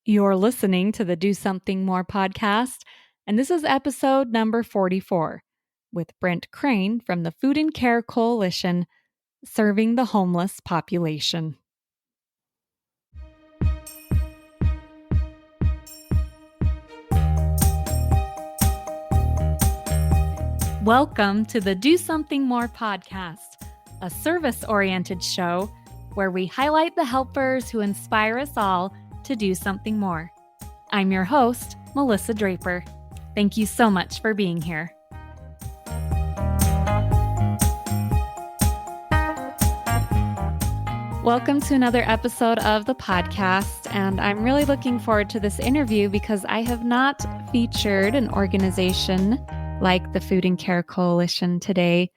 You're listening to the Do Something More podcast, and this is episode number 44 with Brent Crane from the Food and Care Coalition, serving the homeless population. Welcome to the Do Something More podcast, a service-oriented show where we highlight the helpers who inspire us all to do something more. I'm your host, Melissa Draper. Thank you so much for being here. Welcome to another episode of the podcast, and I'm really looking forward to this interview because I have not featured an organization like the Food and Care Coalition today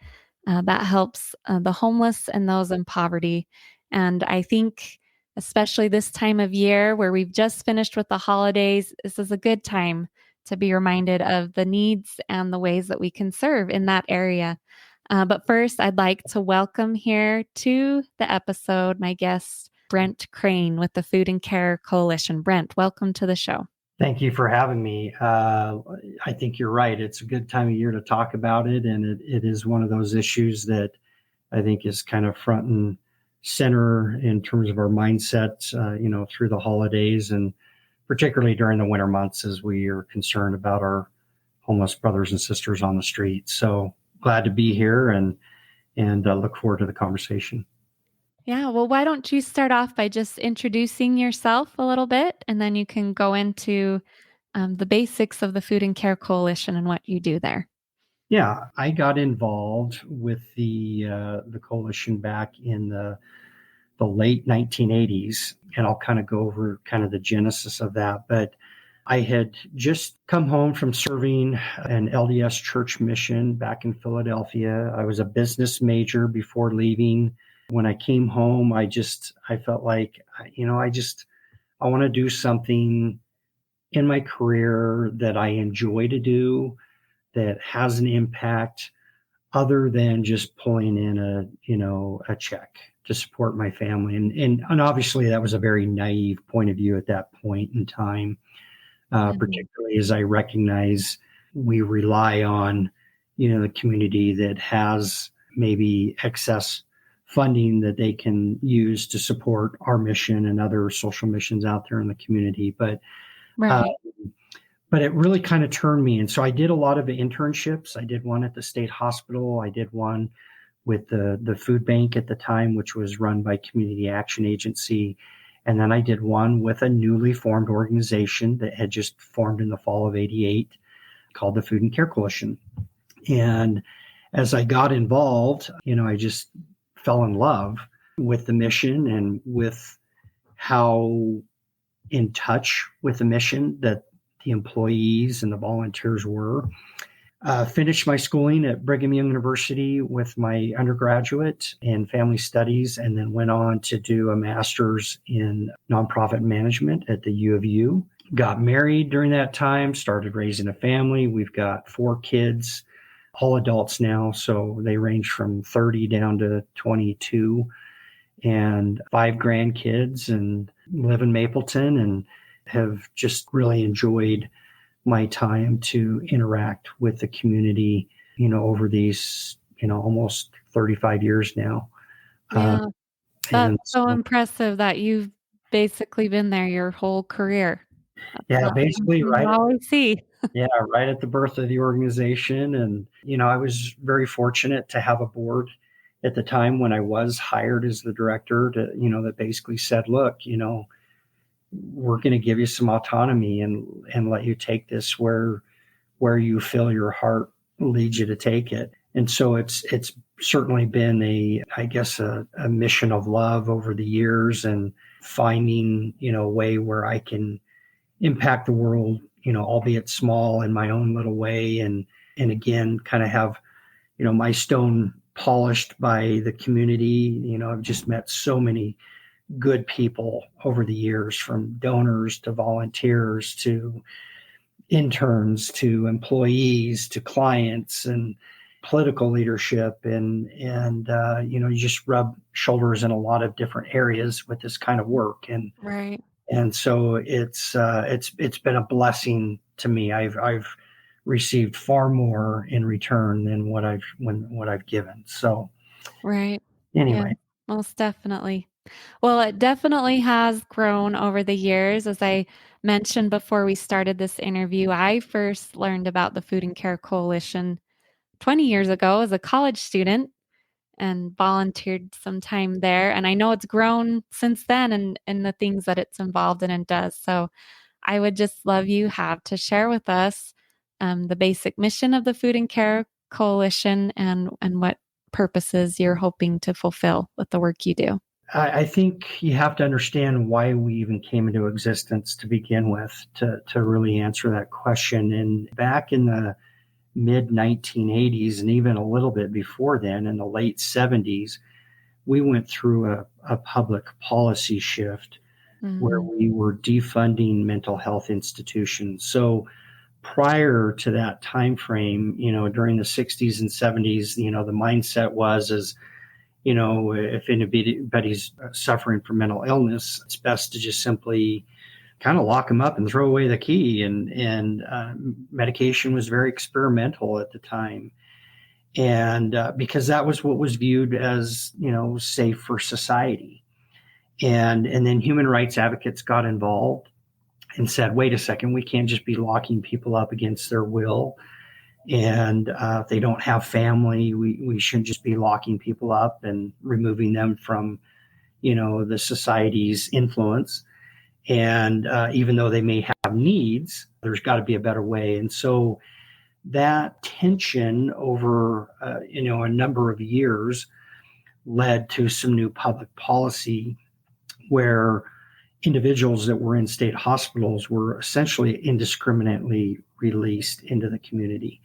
that helps the homeless and those in poverty. And I think especially this time of year where we've just finished with the holidays, this is a good time to be reminded of the needs and the ways that we can serve in that area. But first, I'd like to welcome here to the episode my guest, Brent Crane with the Food and Care Coalition. Brent, welcome to the show. Thank you for having me. I think you're right. It's a good time of year to talk about it, and it is one of those issues that I think is kind of front and center in terms of our mindset, through the holidays and particularly during the winter months as we are concerned about our homeless brothers and sisters on the street. So glad to be here and look forward to the conversation. Yeah, well, why don't you start off by just introducing yourself a little bit, and then you can go into the basics of the Food and Care Coalition and what you do there. Yeah, I got involved with the coalition back in the late 1980s, and I'll kind of go over kind of the genesis of that. But I had just come home from serving an LDS church mission back in Philadelphia. I was a business major before leaving. When I came home, I felt like, I want to do something in my career that I enjoy to do, that has an impact other than just pulling in a check to support my family. And obviously that was a very naive point of view at that point in time, particularly as I recognize we rely on, the community that has maybe excess funding that they can use to support our mission and other social missions out there in the community. But Right. But it really kind of turned me. And so I did a lot of internships. I did one at the state hospital. I did one with the food bank at the time, which was run by Community Action Agency. And then I did one with a newly formed organization that had just formed in the fall of '88 called the Food and Care Coalition. And as I got involved, I just fell in love with the mission and with how in touch with the mission that the employees and the volunteers were. Finished my schooling at Brigham Young University with my undergraduate in family studies, and then went on to do a master's in nonprofit management at the U of U. Got married during that time, started raising a family. We've got 4 kids, all adults now, so they range from 30 down to 22, and 5 grandkids, and live in Mapleton, and have just really enjoyed my time to interact with the community, over these, almost 35 years now. Yeah, that's so impressive that you've basically been there your whole career. Yeah, basically, right. Always see. Yeah, right at the birth of the organization. And, I was very fortunate to have a board at the time when I was hired as the director to, that basically said, look, we're going to give you some autonomy and let you take this where you feel your heart leads you to take it. And so it's certainly been a mission of love over the years, and finding, a way where I can impact the world, albeit small in my own little way. And again, kind of have, my stone polished by the community. I've just met so many good people over the years, from donors to volunteers to interns to employees to clients and political leadership. And you just rub shoulders in a lot of different areas with this kind of work. And Right. And so it's been a blessing to me. I've received far more in return than what I've given. So Right. Yeah, anyway, most definitely. Well, it definitely has grown over the years. As I mentioned before we started this interview, I first learned about the Food and Care Coalition 20 years ago as a college student and volunteered some time there. And I know it's grown since then and the things that it's involved in and does. So I would just love you have to share with us the basic mission of the Food and Care Coalition and what purposes you're hoping to fulfill with the work you do. I think you have to understand why we even came into existence to begin with to really answer that question. And back in the mid 1980s and even a little bit before then, in the late 70s, we went through a public policy shift where Mm, we were defunding mental health institutions. So prior to that time frame, during the 60s and 70s, the mindset was is, if anybody's suffering from mental illness, it's best to just simply kind of lock them up and throw away the key. And medication was very experimental at the time, and because that was what was viewed as safe for society. And then human rights advocates got involved and said, wait a second, we can't just be locking people up against their will. And if they don't have family, we shouldn't just be locking people up and removing them from, the society's influence. And even though they may have needs, there's got to be a better way. And so that tension over, a number of years led to some new public policy where individuals that were in state hospitals were essentially indiscriminately released into the community.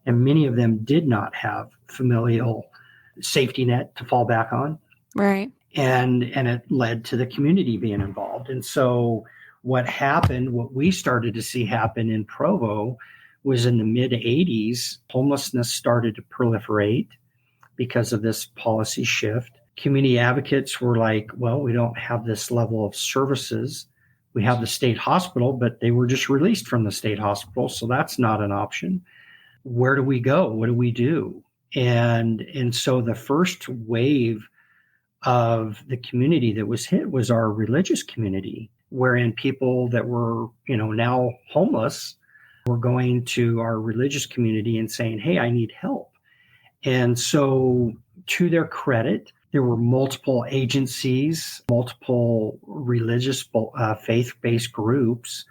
And many of them did not have familial safety net to fall back on. right. And it led to the community being involved. And so what we started to see happen in Provo was in the mid 80s, homelessness started to proliferate because of this policy shift. Community advocates were like, well, we don't have this level of services. We have the state hospital, but they were just released from the state hospital. So that's not an option. Where do we go? What do we do? And so the first wave of the community that was hit was our religious community, wherein people that were, now homeless were going to our religious community and saying, hey, I need help. And so to their credit, there were multiple agencies, multiple religious, faith-based groups,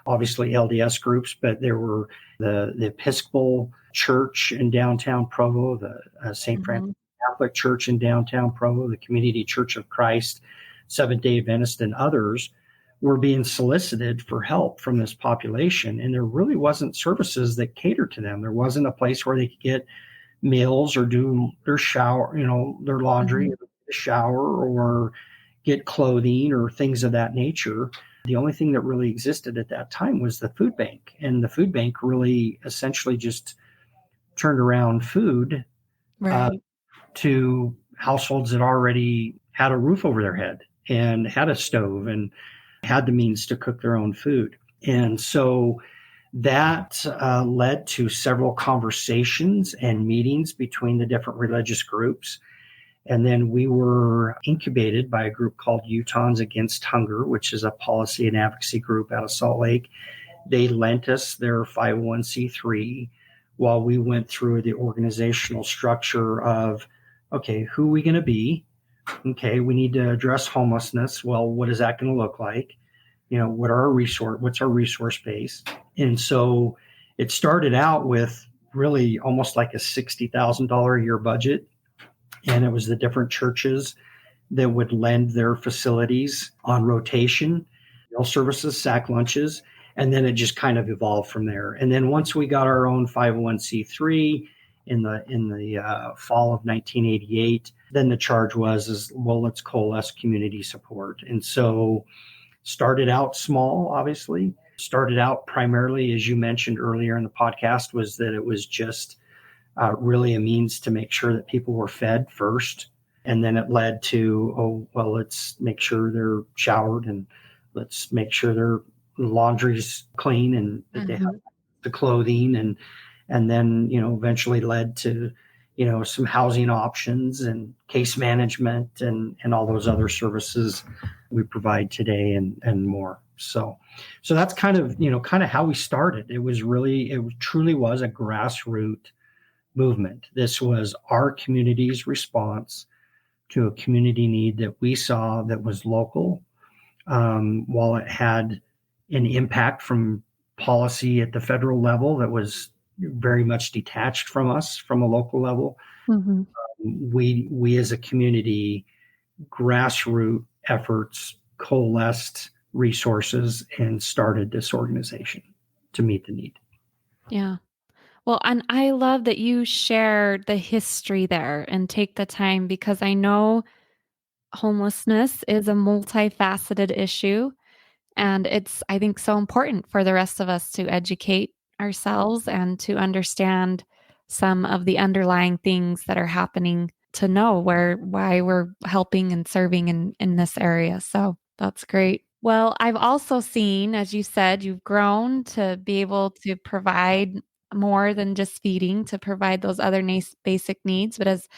obviously LDS groups, but there were the Episcopal Church in downtown Provo, the St. Francis Catholic Church in downtown Provo, the Community Church of Christ, Seventh-day Adventist, and others were being solicited for help from this population. And there really wasn't services that catered to them. There wasn't a place where they could get meals or do their shower, their laundry, shower, or get clothing or things of that nature. The only thing that really existed at that time was the food bank. And the food bank really essentially just turned around food Right. to households that already had a roof over their head and had a stove and had the means to cook their own food. And so that led to several conversations and meetings between the different religious groups. And then we were incubated by a group called Utahns Against Hunger, which is a policy and advocacy group out of Salt Lake. They lent us their 501c3 while we went through the organizational structure of, okay, who are we going to be? Okay, we need to address homelessness. Well, what is that going to look like? What's our resource base? And so it started out with really almost like a $60,000 a year budget. And it was the different churches that would lend their facilities on rotation, meal services, sack lunches, and then it just kind of evolved from there. And then once we got our own 501c3 in the fall of 1988, then the charge was, well, let's coalesce community support. And so started out small, obviously. Started out primarily, as you mentioned earlier in the podcast, was that it was just really a means to make sure that people were fed first. And then it led to, let's make sure they're showered and Let's make sure their laundry's clean and that they have the clothing, and then, eventually led to, some housing options and case management and all those other services we provide today and more. So that's kind of how we started. It truly was a grassroots movement. This was our community's response to a community need that we saw that was local. While it had an impact from policy at the federal level that was very much detached from us from a local level, we as a community, grassroots efforts coalesced resources and started this organization to meet the need. Yeah. Well, and I love that you share the history there and take the time, because I know homelessness is a multifaceted issue. And it's, I think, so important for the rest of us to educate ourselves and to understand some of the underlying things that are happening, to know why we're helping and serving in this area. So that's great. Well, I've also seen, as you said, you've grown to be able to provide more than just feeding, to provide those other basic needs. But as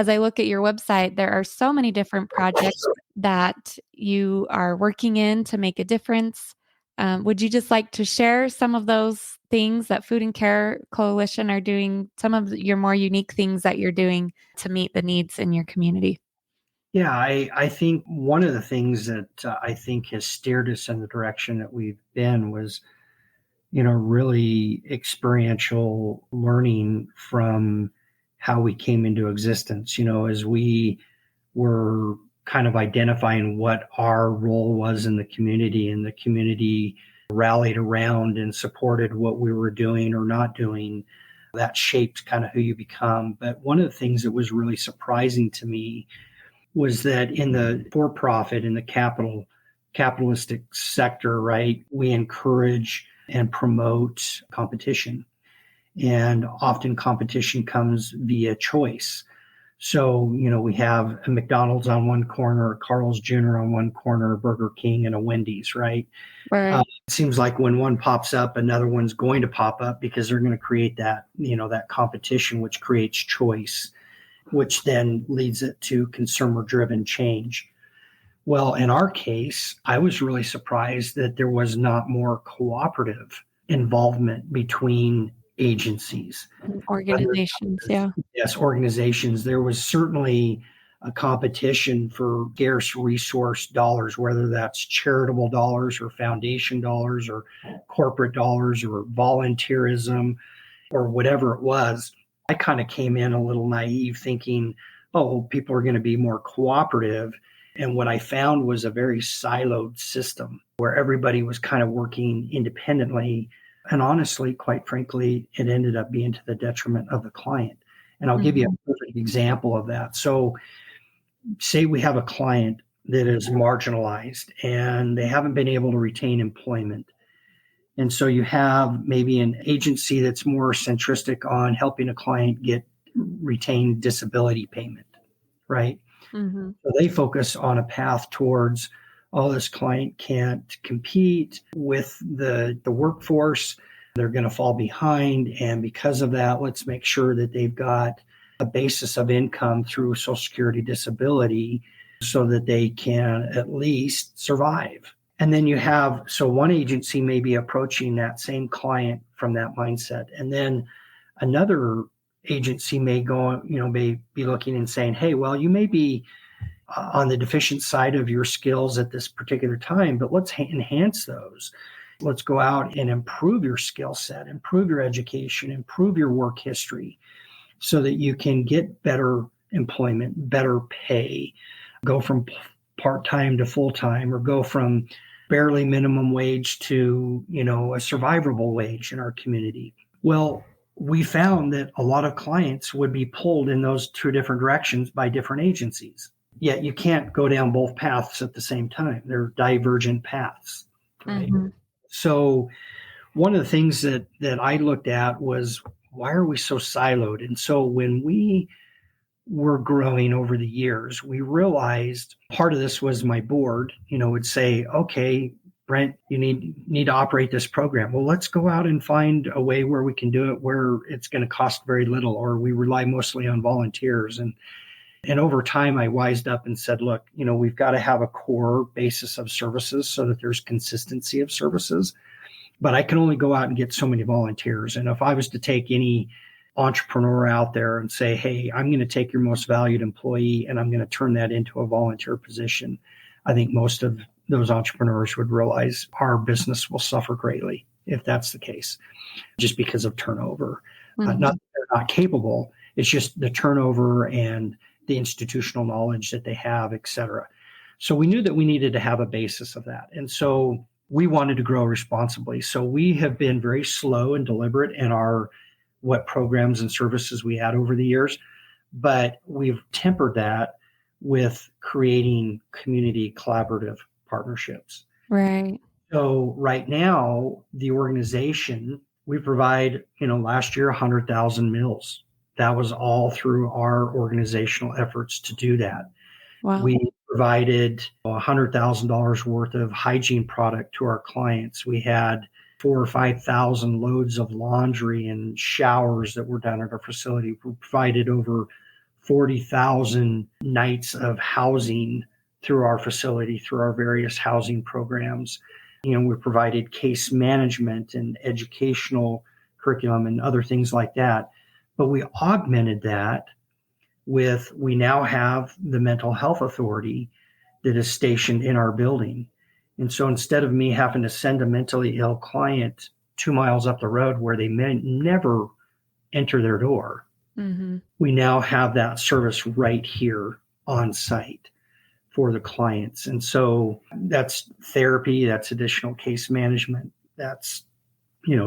I look at your website, there are so many different projects that you are working in to make a difference. Would you just like to share some of those things that Food and Care Coalition are doing, some of your more unique things that you're doing to meet the needs in your community? Yeah, I think one of the things that I think has steered us in the direction that we've been was, really experiential learning from how we came into existence. As we were kind of identifying what our role was in the community, and the community rallied around and supported what we were doing or not doing, that shaped kind of who you become. But one of the things that was really surprising to me was that in the for-profit, in the capitalistic sector, right, we encourage and promote competition. And often competition comes via choice. So, we have a McDonald's on one corner, a Carl's Jr. on one corner, a Burger King, and a Wendy's, right? Right. It seems like when one pops up, another one's going to pop up, because they're going to create that, that competition, which creates choice, which then leads it to consumer-driven change. Well, in our case, I was really surprised that there was not more cooperative involvement between agencies. Organizations, yeah. Yes, organizations. There was certainly a competition for scarce resource dollars, whether that's charitable dollars or foundation dollars or corporate dollars or volunteerism or whatever it was. I kind of came in a little naive thinking, oh, people are going to be more cooperative. And what I found was a very siloed system where everybody was kind of working independently. And honestly, quite frankly, it ended up being to the detriment of the client. And I'll give you a perfect example of that. So say we have a client that is marginalized and they haven't been able to retain employment. And so you have maybe an agency that's more centristic on helping a client get retained disability payment, right? Mm-hmm. So they focus on a path towards, oh, this client can't compete with the workforce. They're going to fall behind. And because of that, let's make sure that they've got a basis of income through Social Security disability so that they can at least survive. And then you have, so one agency may be approaching that same client from that mindset. And then another agency may go, may be looking and saying, hey, well, you may be on the deficient side of your skills at this particular time, but let's enhance those. Let's go out and improve your skill set, improve your education, improve your work history so that you can get better employment, better pay, go from part-time to full-time, or go from barely minimum wage to, a survivable wage in our community. Well, we found that a lot of clients would be pulled in those two different directions by different agencies. Yet you can't go down both paths at the same time. They're divergent paths. Right? Mm-hmm. So one of the things that I looked at was, why are we so siloed? And so when we were growing over the years, we realized part of this was my board, would say, okay, Brent, you need to operate this program. Well, let's go out and find a way where we can do it where it's going to cost very little, or we rely mostly on volunteers. And over time, I wised up and said, look, we've got to have a core basis of services so that there's consistency of services. But I can only go out and get so many volunteers. And if I was to take any entrepreneur out there and say, hey, I'm going to take your most valued employee and I'm going to turn that into a volunteer position, I think most of those entrepreneurs would realize our business will suffer greatly if that's the case, just because of turnover. Mm-hmm. Not that they're not capable, it's just the turnover and the institutional knowledge that they have, et cetera. So we knew that we needed to have a basis of that. And so we wanted to grow responsibly. So we have been very slow and deliberate in what programs and services we had over the years, but we've tempered that with creating community collaborative partnerships. Right. So right now, the organization, we provide, last year, 100,000 meals. That was all through our organizational efforts to do that. Wow. We provided $100,000 worth of hygiene product to our clients. We had 4,000 or 5,000 loads of laundry and showers that were done at our facility. We provided over 40,000 nights of housing through our facility, through our various housing programs. We provided case management and educational curriculum and other things like that. But we augmented that we now have the mental health authority that is stationed in our building. And so instead of me having to send a mentally ill client 2 miles up the road where they may never enter their door, we now have that service right here on site for the clients. And so that's therapy, that's additional case management, that's,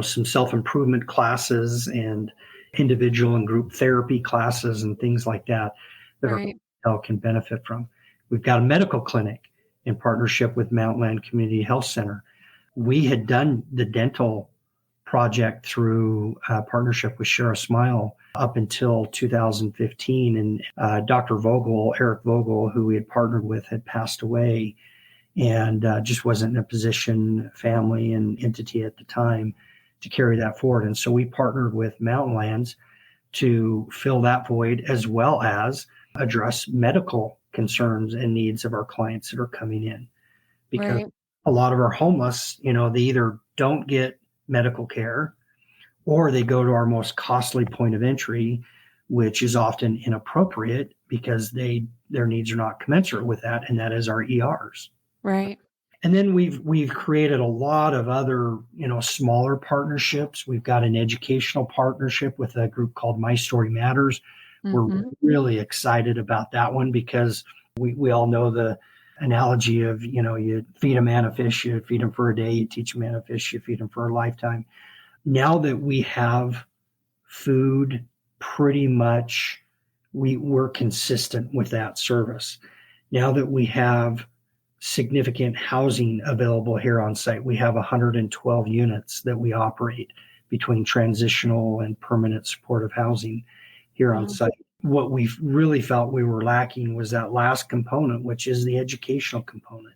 some self-improvement classes and individual and group therapy classes and things like that Right. our clientele can benefit from. We've got a medical clinic in partnership with Mountainland Community Health Center. We had done the dental project through a partnership with Share a Smile up until 2015. And Dr. Eric Vogel, who we had partnered with, had passed away and just wasn't in a position, family and entity at the time, to carry that forward. And so we partnered with Mountainlands to fill that void, as well as address medical concerns and needs of our clients that are coming in. Because a lot of our homeless, they either don't get medical care or they go to our most costly point of entry, which is often inappropriate because their needs are not commensurate with that, and that is our ERs. Right. And then we've created a lot of other, smaller partnerships. We've got an educational partnership with a group called My Story Matters. We're really excited about that one because we all know the analogy of, you feed a man a fish, you feed him for a day, you teach a man a fish, you feed him for a lifetime. Now that we have food, pretty much we're consistent with that service. Now that we have significant housing available here on site, we have 112 units that we operate between transitional and permanent supportive housing here on site. What we really felt we were lacking was that last component, which is the educational component.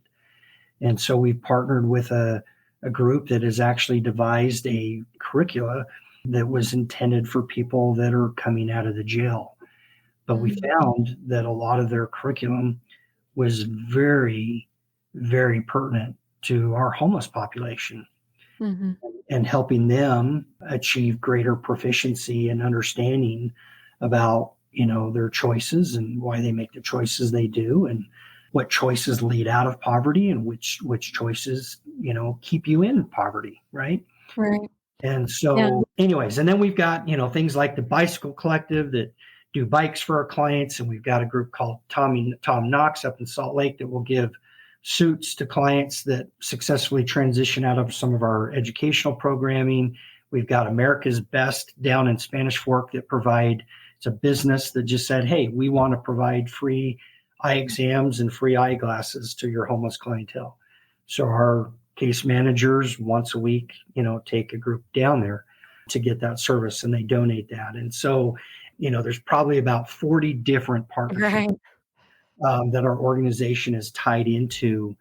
And so we partnered with a group that has actually devised a curricula that was intended for people that are coming out of the jail. But we found that a lot of their curriculum was very, very pertinent to our homeless population and helping them achieve greater proficiency and understanding about, their choices and why they make the choices they do, and what choices lead out of poverty and which choices, keep you in poverty. Right. Right. And so anyways, and then we've got, things like the Bicycle Collective that do bikes for our clients. And we've got a group called Tom Knox up in Salt Lake that will give suits to clients that successfully transition out of some of our educational programming. We've got America's Best down in Spanish Fork that it's a business that just said, hey, we want to provide free eye exams and free eyeglasses to your homeless clientele. So our case managers once a week, take a group down there to get that service, and they donate that. And so, there's probably about 40 different partnerships that our organization is tied into,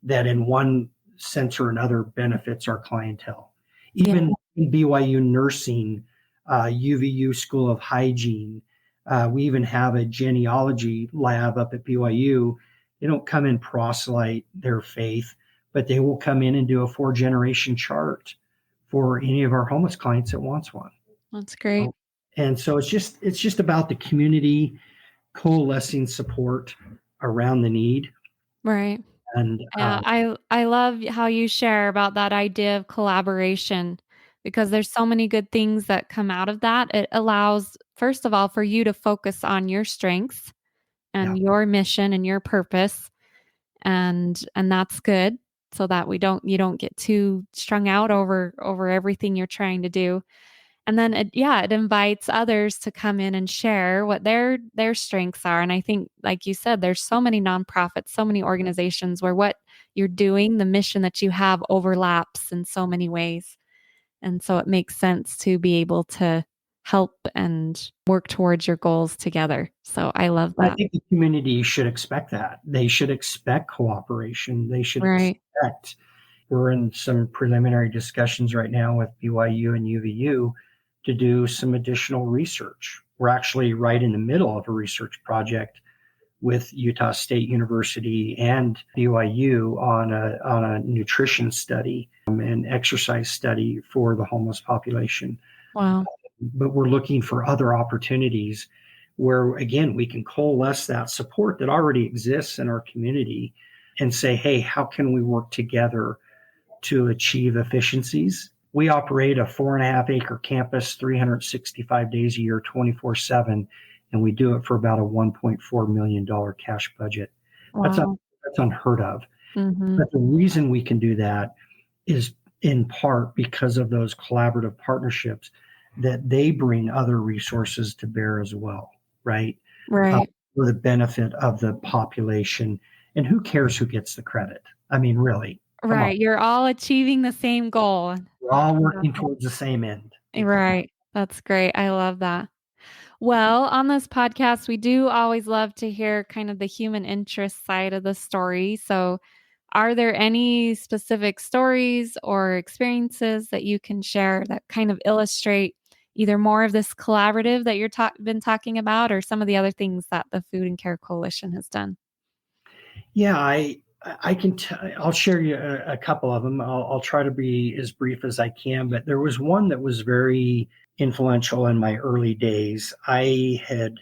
that in one center and other benefits our clientele. Yeah. Even in BYU nursing, UVU School of Hygiene, we even have a genealogy lab up at BYU. They don't come in proselyte their faith, but they will come in and do a 4-generation chart for any of our homeless clients that wants one. That's great. And so it's just about the community coalescing support around the need. Right. And Yeah, I love how you share about that idea of collaboration because there's so many good things that come out of that. It allows, first of all, for you to focus on your strengths yeah, and your mission and your purpose, and that's good so that you don't get too strung out over everything you're trying to do. And then it invites others to come in and share what their strengths are. And I think, like you said, there's so many nonprofits, so many organizations where what you're doing, the mission that you have overlaps in so many ways. And so it makes sense to be able to help and work towards your goals together. So I love I that. think the community should expect that. They should expect cooperation. They should Right. expect. We're in some preliminary discussions right now with BYU and UVU to do some additional research. We're actually right in the middle of a research project with Utah State University and BYU on a nutrition study and exercise study for the homeless population. Wow. But we're looking for other opportunities where, again, we can coalesce that support that already exists in our community and say, hey, how can we work together to achieve efficiencies? We operate a 4.5 acre campus 365 days a year, 24/7, and we do it for about a $1.4 million cash budget. That's Wow. unheard of. Mm-hmm. But the reason we can do that is in part because of those collaborative partnerships that they bring other resources to bear as well, right? Right. For the benefit of the population. And who cares who gets the credit? I mean, really, come on. Right. You're all achieving the same goal. We're all working towards the same end. Right. That's great. I love that. Well, on this podcast, we do always love to hear kind of the human interest side of the story. So, are there any specific stories or experiences that you can share that kind of illustrate either more of this collaborative that been talking about or some of the other things that the Food and Care Coalition has done? Yeah, I can. I'll share you a couple of them. I'll try to be as brief as I can. But there was one that was very influential in my early days. I had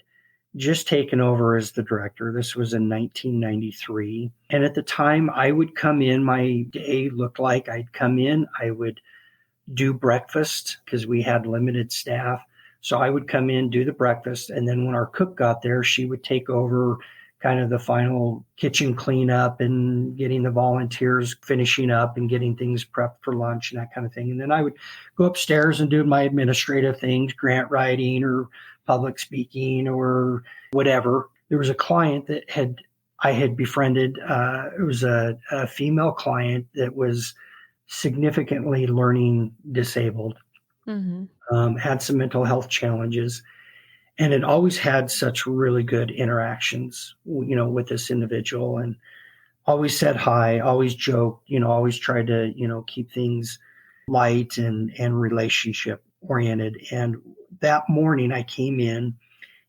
just taken over as the director. This was in 1993, and at the time, I would come in. My day looked like I'd come in. I would do breakfast because we had limited staff. So I would come in, do the breakfast, and then when our cook got there, she would take over kind of the final kitchen cleanup and getting the volunteers finishing up and getting things prepped for lunch and that kind of thing. And then I would go upstairs and do my administrative things, grant writing or public speaking or whatever. There was a client that I had befriended. It was a female client that was significantly learning disabled, had some mental health challenges, and had always had such really good interactions, with this individual, and always said hi, always joked, always tried to, keep things light and relationship oriented. And that morning I came in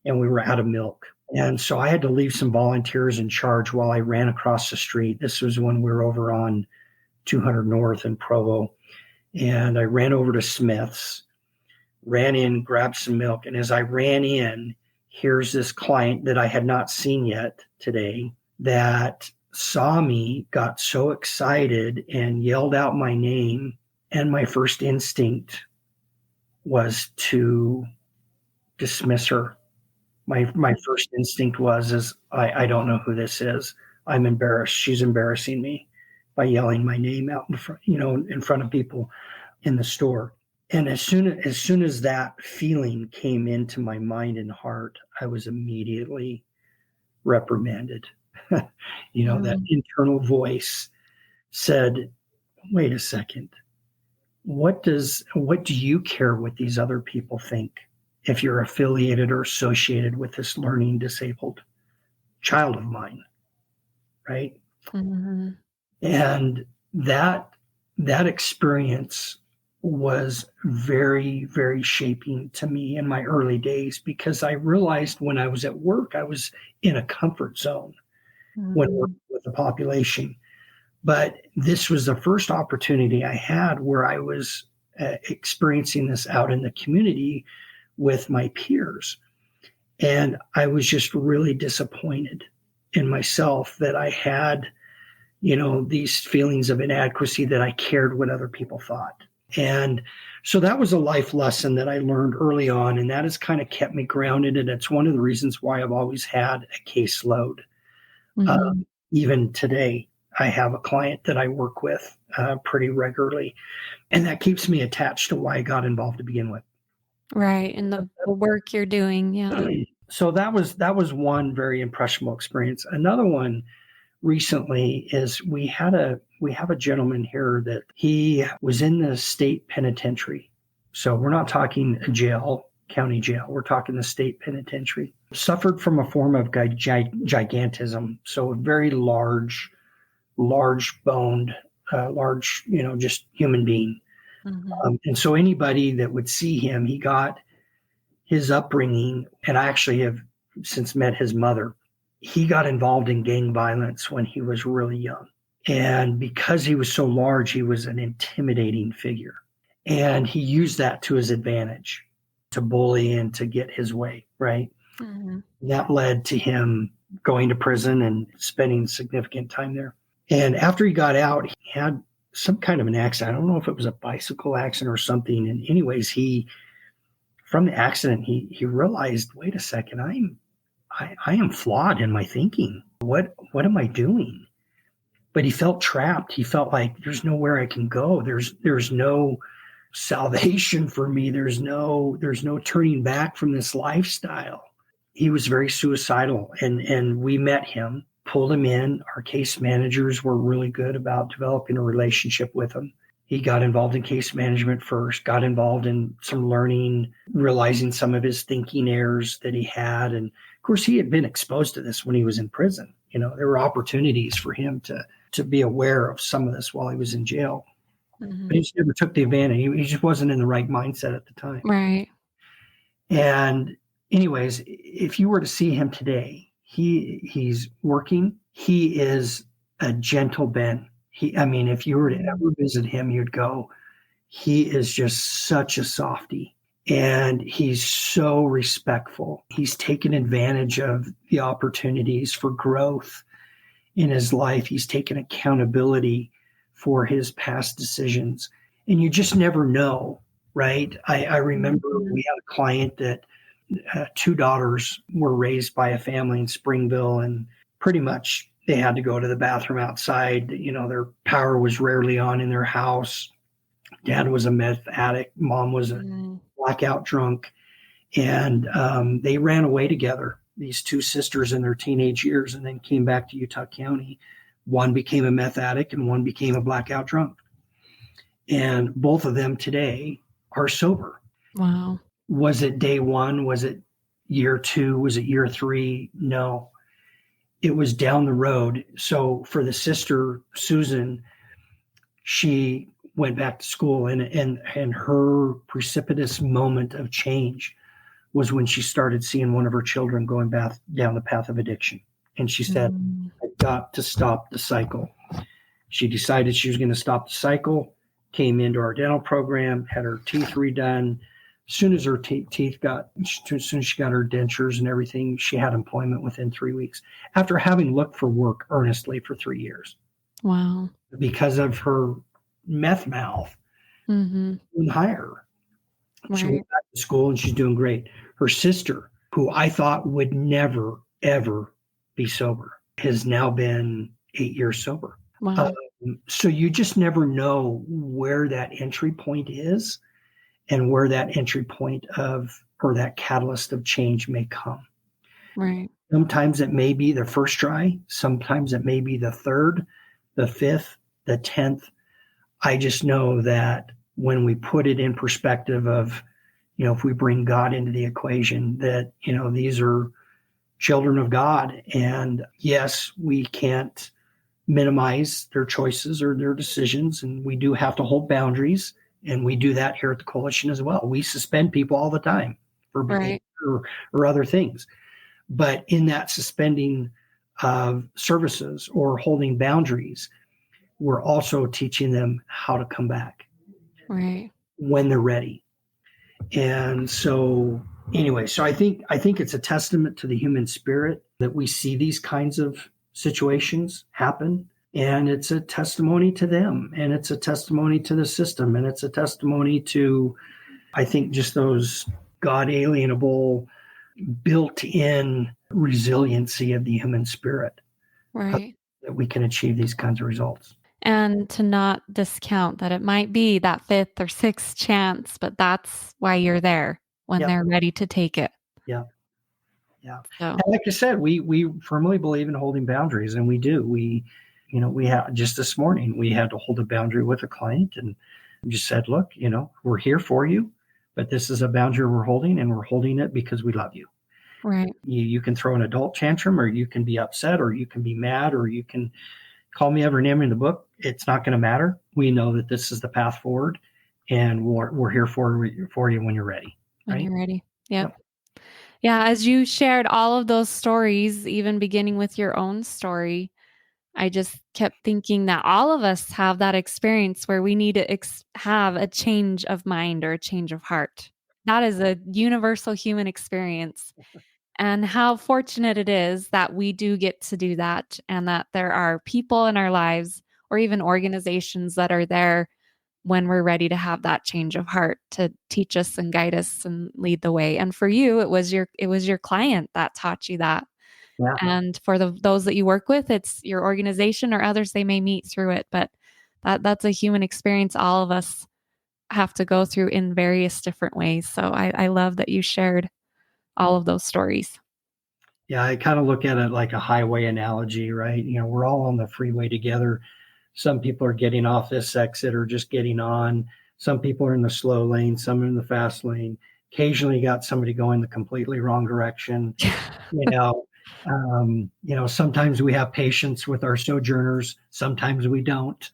and we were out of milk. And so I had to leave some volunteers in charge while I ran across the street. This was when we were over on 200 North in Provo. And I ran over to Smith's, ran in, grabbed some milk. And as I ran in, here's this client that I had not seen yet today that saw me, got so excited and yelled out my name. And my first instinct was to dismiss her. My first instinct was I don't know who this is. I'm embarrassed. She's embarrassing me by yelling my name out in front, in front of people in the store. And as soon as that feeling came into my mind and heart, I was immediately reprimanded. That internal voice said, wait a second, what do you care what these other people think if you're affiliated or associated with this learning disabled child of mine, right? Mm-hmm. And that experience was very, very shaping to me in my early days, because I realized when I was at work, I was in a comfort zone when working with the population. But this was the first opportunity I had where I was experiencing this out in the community with my peers. And I was just really disappointed in myself that I had, these feelings of inadequacy, that I cared what other people thought. And so that was a life lesson that I learned early on, and that has kind of kept me grounded. And it's one of the reasons why I've always had a caseload. Even today, I have a client that I work with pretty regularly, and that keeps me attached to why I got involved to begin with. Right. And the work you're doing. Yeah. So that was one very impressionable experience. Another one recently is we have a gentleman here that he was in the state penitentiary. So we're not talking a jail, county jail. We're talking the state penitentiary. Suffered from a form of gigantism. So a very large boned, just human being. And so anybody that would see him, he got his upbringing, and I actually have since met his mother. He got involved in gang violence when he was really young. And because he was so large, he was an intimidating figure. And he used that to his advantage to bully and to get his way, right? That led to him going to prison and spending significant time there. And after he got out, he had some kind of an accident. I don't know if it was a bicycle accident or something. And anyways, from the accident, he realized, wait a second, I am flawed in my thinking. What am I doing? But he felt trapped. He felt like there's nowhere I can go. There's no salvation for me. There's no turning back from this lifestyle. He was very suicidal, and we met him, pulled him in. Our case managers were really good about developing a relationship with him. He got involved in case management first, got involved in some learning, realizing some of his thinking errors that he had. And of course, he had been exposed to this when he was in prison. There were opportunities for him to be aware of some of this while he was in jail. But he just never took the advantage. He just wasn't in the right mindset at the time. Right. And anyways, if you were to see him today, he's working. He is a gentle Ben. If you were to ever visit him, you'd go, he is just such a softie. And he's so respectful. He's taken advantage of the opportunities for growth in his life. He's taken accountability for his past decisions. And you just never know, right? I remember we had a client that 2 daughters were raised by a family in Springville, and pretty much they had to go to the bathroom outside. Their power was rarely on in their house. Dad was a meth addict. Mom was a blackout drunk. And they ran away together, these 2 sisters in their teenage years, and then came back to Utah County. One became a meth addict and one became a blackout drunk. And both of them today are sober. Wow. Was it day 1? Was it year 2? Was it year 3? No. It was down the road. So for the sister, Susan, she went back to school, and her precipitous moment of change was when she started seeing one of her children going down the path of addiction. And she said, I've got to stop the cycle. She decided she was going to stop the cycle, came into our dental program, had her teeth redone. As soon as her as soon as she got her dentures and everything, she had employment within 3 weeks after having looked for work earnestly for 3 years. Wow. Because of her meth mouth, couldn't hire her. Right. She went back to school and she's doing great. Her sister, who I thought would never, ever be sober, has now been 8 years sober. Wow. So you just never know where that entry point is and where that entry point or that catalyst of change may come. Right. Sometimes it may be the first try. Sometimes it may be the 3rd, the 5th, the 10th. I just know that when we put it in perspective of, if we bring God into the equation, that, these are children of God. And yes, we can't minimize their choices or their decisions. And we do have to hold boundaries. And we do that here at the coalition as well. We suspend people all the time for behavior Right. or other things. But in that suspending of services or holding boundaries, we're also teaching them how to come back Right. when they're ready. And so anyway, so I think it's a testament to the human spirit that we see these kinds of situations happen. And it's a testimony to them, and it's a testimony to the system, and it's a testimony to, I think, just those God alienable, built-in resiliency of the human spirit, Right. that we can achieve these kinds of results. And to not discount that it might be that fifth or sixth chance, but that's why you're there when Yep. they're ready to take it. Yeah. Yeah. So, And like I said, we firmly believe in holding boundaries, and we do. We had just this morning, we had to hold a boundary with a client and just said, look, we're here for you, but this is a boundary we're holding, and we're holding it because we love you. right. You can throw an adult tantrum, or you can be upset, or you can be mad, or you can call me every name in the book. It's not going to matter. We know that this is the path forward, and we're here for you when you're ready. When Right? you're ready. Yep. Yeah. As you shared all of those stories, even beginning with your own story, I just kept thinking that all of us have that experience where we need to have a change of mind or a change of heart. That is a universal human experience. And how fortunate it is that we do get to do that, and that there are people in our lives or even organizations that are there when we're ready to have that change of heart to teach us and guide us and lead the way. And for you, it was your client that taught you that. Yeah. And for those that you work with, it's your organization or others they may meet through it. But that's a human experience all of us have to go through in various different ways. So I love that you shared all of those stories. Yeah, I kind of look at it like a highway analogy, right? We're all on the freeway together. Some people are getting off this exit or just getting on. Some people are in the slow lane, some are in the fast lane. Occasionally you got somebody going the completely wrong direction. Sometimes we have patience with our sojourners. Sometimes we don't.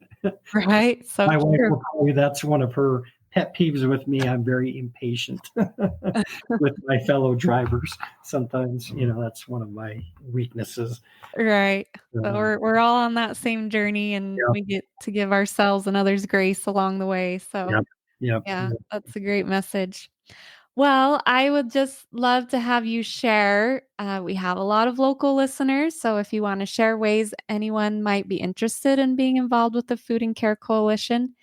Right. So My wife true. will tell you that's one of her pet peeves with me. I'm very impatient with my fellow drivers. Sometimes, that's one of my weaknesses. Right. So we're all on that same journey, and Yeah. we get to give ourselves and others grace along the way. So Yep. Yep. yeah, that's a great message. Well, I would just love to have you share. We have a lot of local listeners. So if you want to share ways anyone might be interested in being involved with the Food and Care Coalition,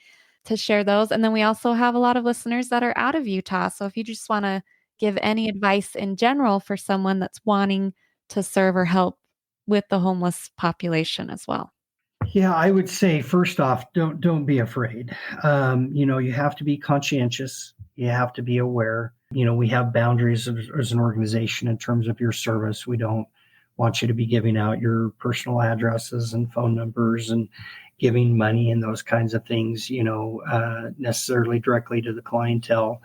to share those. And then we also have a lot of listeners that are out of Utah. So if you just want to give any advice in general for someone that's wanting to serve or help with the homeless population as well. Yeah, I would say first off, don't be afraid. You have to be conscientious. You have to be aware. We have boundaries as an organization in terms of your service. We don't want you to be giving out your personal addresses and phone numbers and giving money and those kinds of things, necessarily directly to the clientele.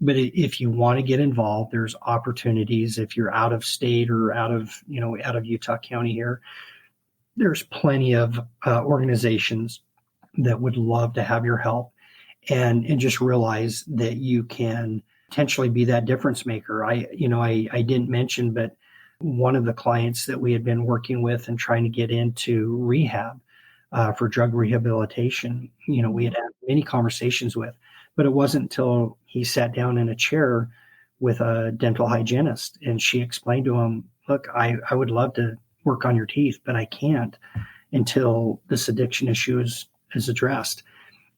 But if you want to get involved, there's opportunities. If you're out of state or out of Utah County here, there's plenty of organizations that would love to have your help, and just realize that you can potentially be that difference maker. I didn't mention, but one of the clients that we had been working with and trying to get into rehab for drug rehabilitation, we had many conversations with, but it wasn't until he sat down in a chair with a dental hygienist and she explained to him, look, I would love to work on your teeth, but I can't until this addiction issue is addressed.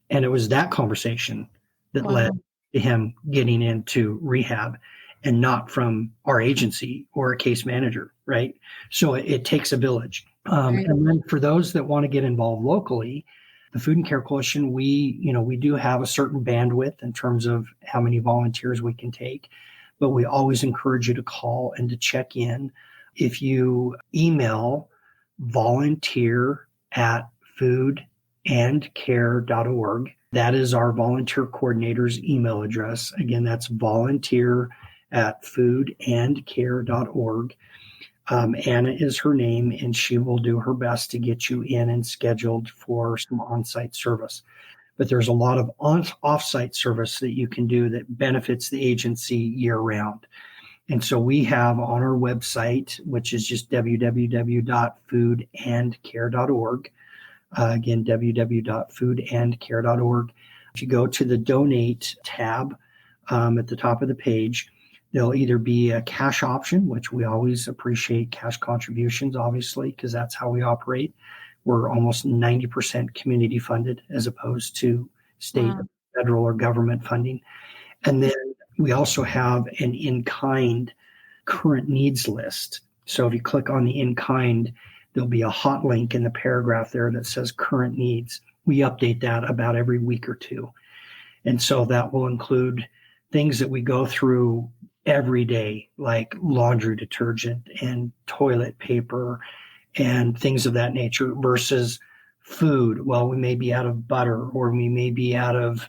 And it was that conversation that led to him getting into rehab, and not from our agency or a case manager, right? So it takes a village. Right. And then for those that want to get involved locally, the Food and Care Coalition, we do have a certain bandwidth in terms of how many volunteers we can take, but we always encourage you to call and to check in. If you email volunteer@foodandcare.org, that is our volunteer coordinator's email address. Again, that's volunteer@foodandcare.org. Anna is her name, and she will do her best to get you in and scheduled for some on-site service. But there's a lot of off-site service that you can do that benefits the agency year-round. And so we have on our website, which is just www.foodandcare.org. Again, www.foodandcare.org. If you go to the donate tab at the top of the page, there'll either be a cash option, which we always appreciate cash contributions, obviously, because that's how we operate. We're almost 90% community funded as opposed to state, federal, or government funding. And then we also have an in-kind current needs list. So if you click on the in-kind, there'll be a hot link in the paragraph there that says current needs. We update that about every week or two. And so that will include things that we go through every day, like laundry detergent and toilet paper and things of that nature, versus food. Well, we may be out of butter, or we may be out of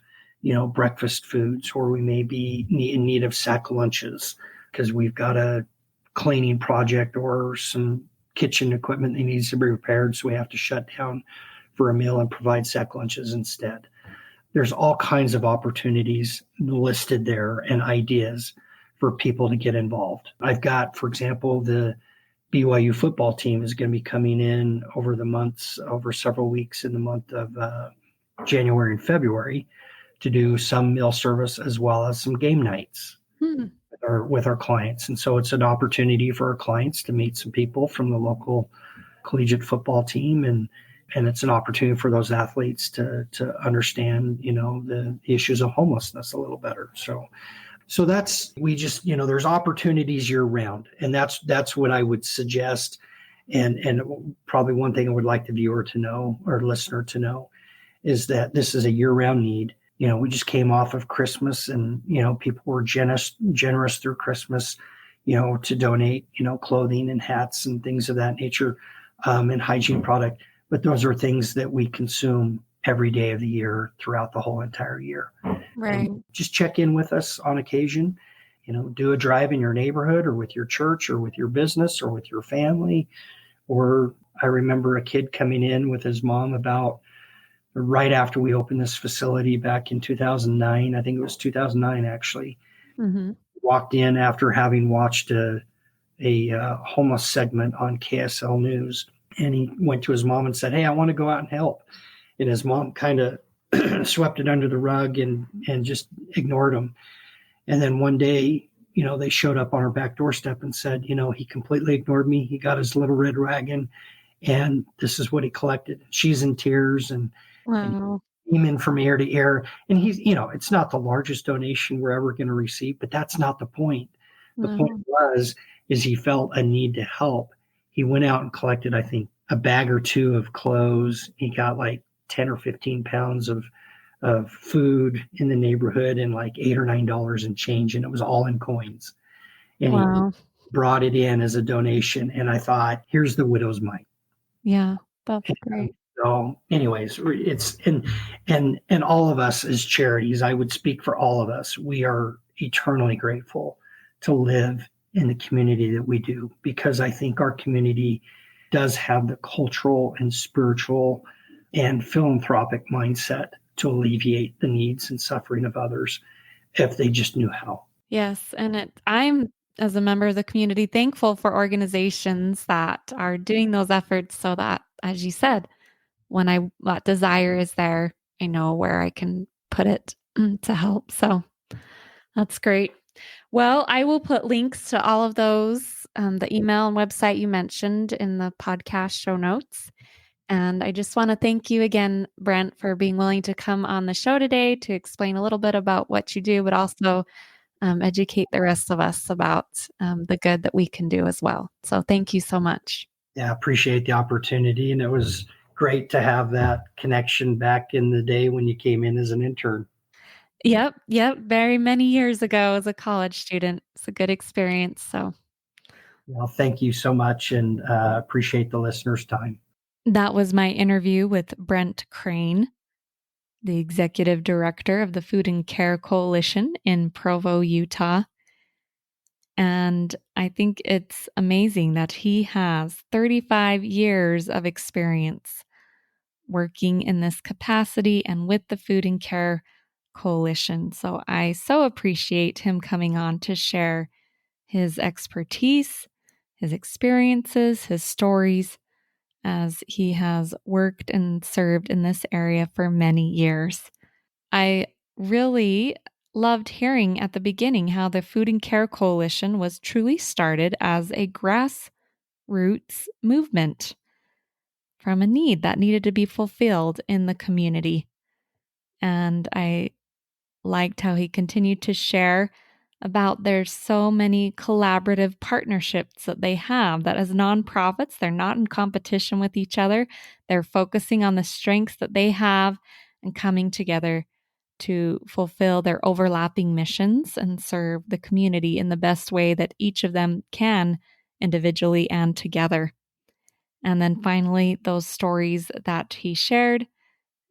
breakfast foods, or we may be in need of sack lunches because we've got a cleaning project or some kitchen equipment that needs to be repaired, so we have to shut down for a meal and provide sack lunches instead. There's all kinds of opportunities listed there and ideas for people to get involved. I've got, for example, the BYU football team is going to be coming in over several weeks in the month of January and February to do some meal service as well as some game nights with our clients. And so it's an opportunity for our clients to meet some people from the local collegiate football team, and it's an opportunity for those athletes to understand, the issues of homelessness a little better. So there's opportunities year round, and that's what I would suggest. And probably one thing I would like the viewer to know, or listener to know, is that this is a year round need. We just came off of Christmas, and, people were generous through Christmas, to donate, clothing and hats and things of that nature, and hygiene product. But those are things that we consume every day of the year throughout the whole entire year. Right. And just check in with us on occasion, do a drive in your neighborhood or with your church or with your business or with your family. Or I remember a kid coming in with his mom about right after we opened this facility back in 2009. I think it was 2009, actually. Mm-hmm. Walked in after having watched a homeless segment on KSL News. And he went to his mom and said, "Hey, I want to go out and help." And his mom kind of swept it under the rug and just ignored him. And then one day, they showed up on her back doorstep and said, he completely ignored me. He got his little red wagon, and this is what he collected. She's in tears, and wow. Came in from ear to ear. And he's, it's not the largest donation we're ever going to receive, but that's not the point. The point is he felt a need to help. He went out and collected, I think, a bag or two of clothes. He got like 10 or 15 pounds of food in the neighborhood, and like $8 or $9 in change. And it was all in coins. And he brought it in as a donation. And I thought, here's the widow's mite. Yeah, that's great. So anyways, it's, and all of us as charities, I would speak for all of us. We are eternally grateful to live in the community that we do, because I think our community does have the cultural and spiritual and philanthropic mindset to alleviate the needs and suffering of others if they just knew how. Yes. And I'm, as a member of the community, thankful for organizations that are doing those efforts so that, as you said, when that desire is there, I know where I can put it to help. So that's great. Well, I will put links to all of those, the email and website you mentioned, in the podcast show notes. And I just want to thank you again, Brent, for being willing to come on the show today to explain a little bit about what you do, but also educate the rest of us about the good that we can do as well. So thank you so much. Yeah, I appreciate the opportunity. And it was great to have that connection back in the day when you came in as an intern. Yep. Very many years ago as a college student. It's a good experience. So, well, thank you so much, and appreciate the listeners' time. That was my interview with Brent Crane, the executive director of the Food and Care Coalition in Provo, Utah. And I think it's amazing that he has 35 years of experience working in this capacity and with the Food and Care Coalition. So I so appreciate him coming on to share his expertise, his experiences, his stories, as he has worked and served in this area for many years. I really loved hearing at the beginning how the Food and Care Coalition was truly started as a grassroots movement from a need that needed to be fulfilled in the community. And I liked how he continued to share about there's so many collaborative partnerships that they have, that as nonprofits, they're not in competition with each other. They're focusing on the strengths that they have and coming together to fulfill their overlapping missions and serve the community in the best way that each of them can, individually and together. And then finally, those stories that he shared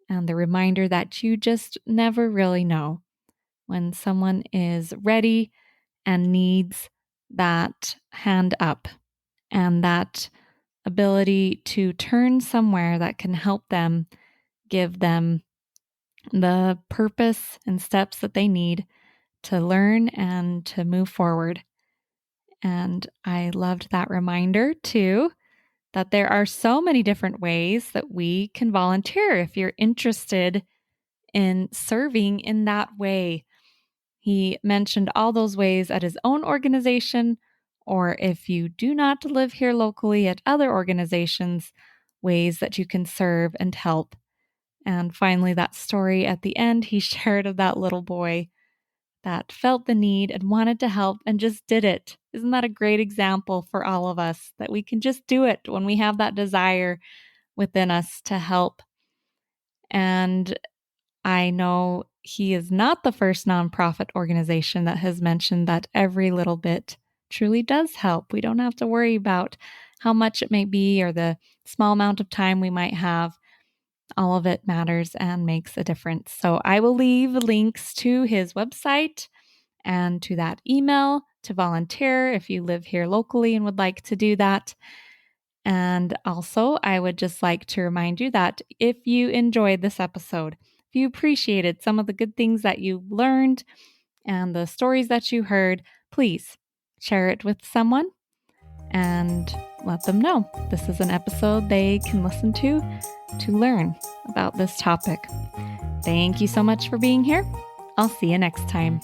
and the reminder that you just never really know when someone is ready and needs that hand up and that ability to turn somewhere that can help them, give them the purpose and steps that they need to learn and to move forward. And I loved that reminder too, that there are so many different ways that we can volunteer if you're interested in serving in that way. He mentioned all those ways at his own organization, or if you do not live here locally, at other organizations, ways that you can serve and help. And finally, that story at the end he shared of that little boy that felt the need and wanted to help and just did it. Isn't that a great example for all of us, that we can just do it when we have that desire within us to help? And I know he is not the first nonprofit organization that has mentioned that every little bit truly does help. We don't have to worry about how much it may be or the small amount of time we might have. All of it matters and makes a difference. So I will leave links to his website and to that email to volunteer if you live here locally and would like to do that. And also, I would just like to remind you that if you enjoyed this episode, if you appreciated some of the good things that you learned and the stories that you heard, please share it with someone and let them know this is an episode they can listen to learn about this topic. Thank you so much for being here. I'll see you next time.